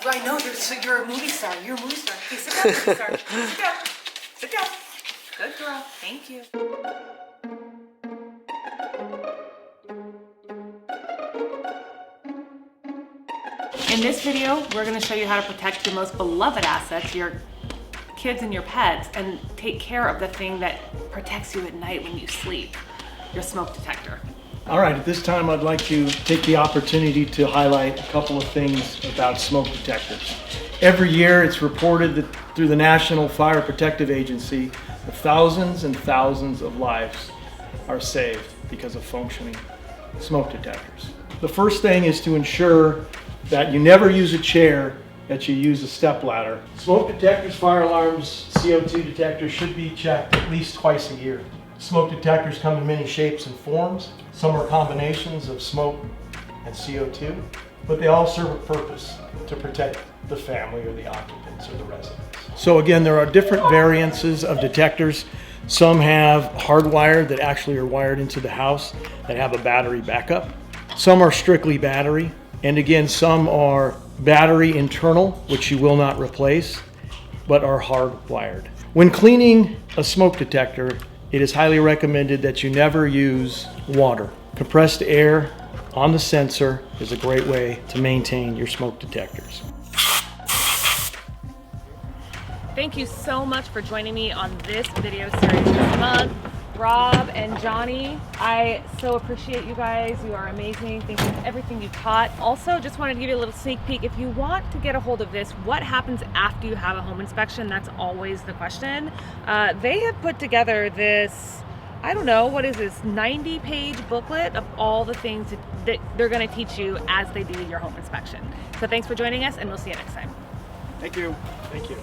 I know you're a movie star. You're a movie star. Okay, sit down, movie star. Sit down. Sit down. Good girl. Thank you. In this video, we're going to show you how to protect your most beloved assets, your kids and your pets, and take care of the thing that protects you at night when you sleep, your smoke detector. All right, at this time I'd like to take the opportunity to highlight a couple of things about smoke detectors. Every year it's reported that through the National Fire Protective Agency that thousands and thousands of lives are saved because of functioning smoke detectors. The first thing is to ensure that you never use a chair, that you use a stepladder. Smoke detectors, fire alarms, CO2 detectors should be checked at least twice a year. Smoke detectors come in many shapes and forms. Some are combinations of smoke and CO2, but they all serve a purpose to protect the family or the occupants or the residents. So again, there are different variances of detectors. Some have hardwire that actually are wired into the house that have a battery backup. Some are strictly battery. And again, some are battery internal, which you will not replace, but are hardwired. When cleaning a smoke detector, it is highly recommended that you never use water. Compressed air on the sensor is a great way to maintain your smoke detectors. Thank you so much for joining me on this video series this month. Rob and Johnny, I so appreciate you guys. You are amazing. Thank you for everything you taught. Also, just wanted to give you a little sneak peek. If you want to get a hold of this, what happens after you have a home inspection? That's always the question. They have put together this, I don't know, what is this, 90-page booklet of all the things that they're going to teach you as they do your home inspection. So thanks for joining us, and we'll see you next time. Thank you. Thank you.